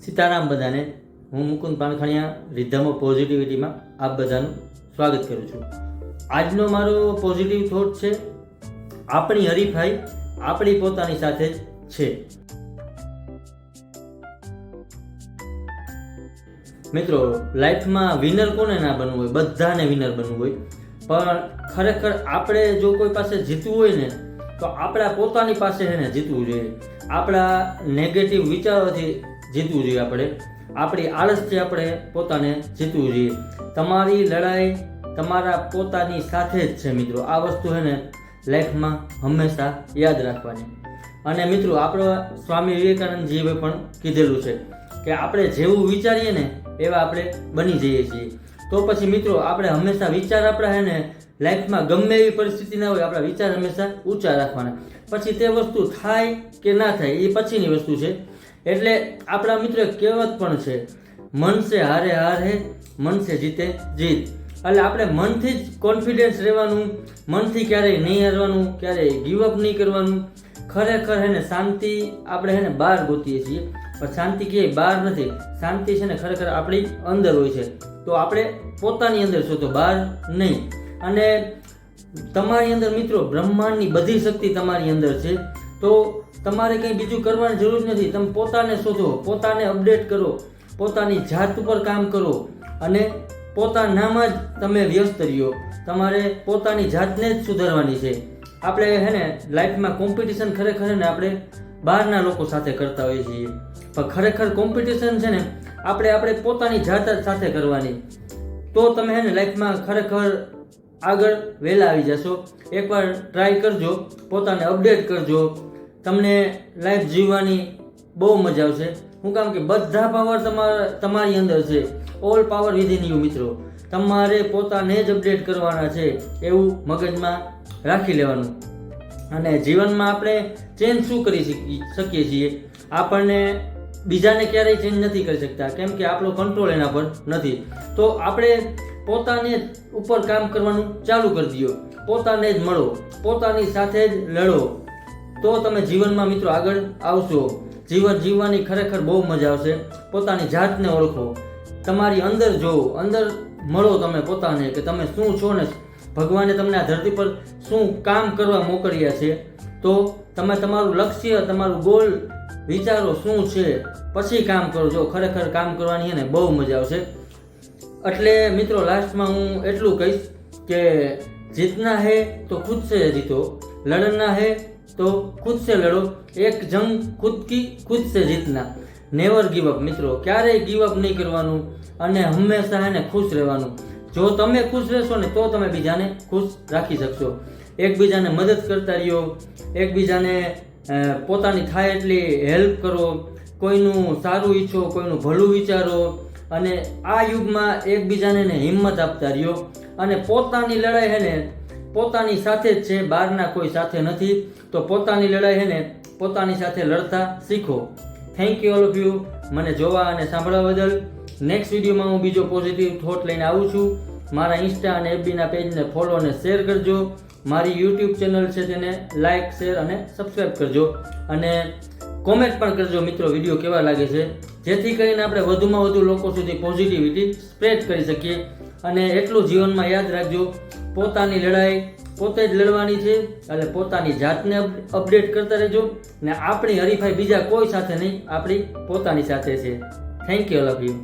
સીતારામ બધાને. હું Mukund પાનખણિયા rhythm of પોઝિટિવિટીમાં આપ બધાનું સ્વાગત કરું છું. આજનો મારો પોઝિટિવ થોટ છે, આપણી હરીફાઈ આપણી પોતાની સાથે જ છે. મિત્રો, લાઈફમાં વિનર કોને ના બનવું હોય? બધાને વિનર બનવું હોય, પણ ખરેખર આપણે જો કોઈ પાસે જીતવું હોય ને તો આપણા પોતાની પાસે છે ને જીતવું જોઈએ. આપણા નેગેટિવ વિચારોથી જીતવું જોઈએ. આપણે આપણી આળસથી આપણે પોતાને જીતવું જોઈએ. તમારી લડાઈ તમારા પોતાની સાથે જ છે મિત્રો. આ વસ્તુ છે ને લાઈફમાં હંમેશા યાદ રાખવાની. અને મિત્રો, આપણો સ્વામી વિવેકાનંદજીએ પણ કીધેલું છે કે આપણે જેવું વિચારીએ ને એવા આપણે બની જઈએ છીએ. તો પછી મિત્રો, આપણે હંમેશા વિચાર આપણા છે ને લાઈફમાં ગમે એવી પરિસ્થિતિ ના હોય, આપણા વિચાર હંમેશા ઊંચા રાખવાના. પછી તે વસ્તુ થાય કે ના થાય એ પછીની વસ્તુ છે. એટલે આપણા મિત્રો એક કહેવત પણ છે, મન સે હારે હાર હે, મન સે જીતે જીત. એટલે આપણે મનથી જ કોન્ફિડન્સ રહેવાનું, મનથી ક્યારેય નહીં હારવાનું, ક્યારેય ગીવઅપ નહીં કરવાનું. ખરેખર છે ને શાંતિ આપણે છે ને બહાર ગોતીએ છીએ, પણ શાંતિ ક્યાંય બહાર નથી. શાંતિ છે ને ખરેખર આપણી અંદર હોય છે. તો આપણે પોતાની અંદર શોધો, બહાર નહીં. અને તમારી અંદર મિત્રો બ્રહ્માંડની બધી શક્તિ તમારી અંદર છે. તો તમારે કંઈ બીજું કરવાની જરૂર નથી. તમે પોતાને શોધો, પોતાને અપડેટ કરો, પોતાની જાત ઉપર કામ કરો અને પોતાનામાં જ તમે વ્યસ્ત રહ્યો. તમારે પોતાની જાતને જ સુધારવાની છે. આપણે હે ને લાઈફમાં કોમ્પિટિશન ખરેખર ને આપણે બહારના લોકો સાથે કરતા હોઈએ છીએ, પણ ખરેખર કોમ્પિટિશન છે ને આપણે પોતાની જાત સાથે કરવાની. તો તમે હે ને લાઈફમાં ખરેખર આગળ વહેલા આવી જશો. એકવાર ટ્રાય કરજો, પોતાને અપડેટ કરજો. તમને લાઈફ જીવવાની બહુ મજા આવશે. શું કામ કે બધા પાવર તમારી અંદર છે. ઓલ પાવર વિધિન યુ મિત્રો. તમારે પોતાને જ અપડેટ કરવાના છે એવું મગજમાં રાખી લેવાનું. અને જીવનમાં આપણે ચેન્જ શું કરી શકીએ છીએ? આપણને બીજાને ક્યારેય ચેન્જ નથી કરી શકતા, કેમ કે આપણો કંટ્રોલ એના પર નથી. તો આપણે પોતાને ઉપર કામ કરવાનું ચાલુ કરી દો. પોતાને જ મળો, પોતાની સાથે જ લડો. તો તમે જીવનમાં મિત્રો આગળ આવશો. જીવન જીવવાની ખરેખર બહુ મજા આવશે. પોતાની જાતને ઓળખો, તમારી અંદર જોવો, અંદર મળો તમે પોતાને કે તમે શું છો ને ભગવાને તમને આ ધરતી પર શું કામ કરવા મોકલ્યા છે. તો તમે તમારું લક્ષ્ય, તમારું ગોલ વિચારો શું છે, પછી કામ કરો. જો ખરેખર કામ કરવાની ને બહુ મજા આવશે. એટલે મિત્રો લાસ્ટમાં હું એટલું કહીશ કે જીતના હે તો ખુદ સે જીતો, લડના હે તો ખુદ સે લડો, એક જંગ ખુદ કી ખુદ સે જીતના. નેવર ગીવ અપ મિત્રો. ક્યારેય ગીવ અપ નહીં કરવાનું અને હંમેશા એને ખુશ રહેવાનું. જો તમે ખુશ રહેશો ને તો તમે બીજાને ખુશ રાખી શકશો. એકબીજાને મદદ કરતા રહ્યો, એકબીજાને પોતાની થાય એટલી હેલ્પ કરો, કોઈનું સારું ઈચ્છો, કોઈનું ભલું વિચારો. અને આ યુગમાં એકબીજાને હિંમત આપતા રહ્યો. અને પોતાની લડાઈ છે ને પોતાની સાથે જ છે, બહારના કોઈ સાથે નથી. તો પોતાની લડાઈ છે ને પોતાની સાથે લડતા શીખો. Thank you all of you મને જોવા અને સાંભળવા બદલ. નેક્સ્ટ વિડીયોમાં હું બીજો પોઝિટિવ થોટ લઈને આવું છું. મારા ઇન્સ્ટા અને એફબીના પેજને ફોલો અને શેર કરજો. મારી યુટ્યુબ ચેનલ છે તેને લાઇક, શેર અને સબસ્ક્રાઈબ કરજો. અને કોમેન્ટ પણ કરજો મિત્રો વિડીયો કેવા લાગે છે, જેથી કરીને આપણે વધુમાં વધુ લોકો સુધી પોઝિટિવિટી સ્પ્રેડ કરી શકીએ. અને એટલું જીવનમાં યાદ રાખજો, પોતાની લડાઈ પોતે જ લડવાની છે. એટલે પોતાની જાતને અપડેટ કરતા રહેજો. ને આપણી હરીફાઈ બીજા કોઈ સાથે નહીં, આપણી પોતાની સાથે છે. Thank you all of you.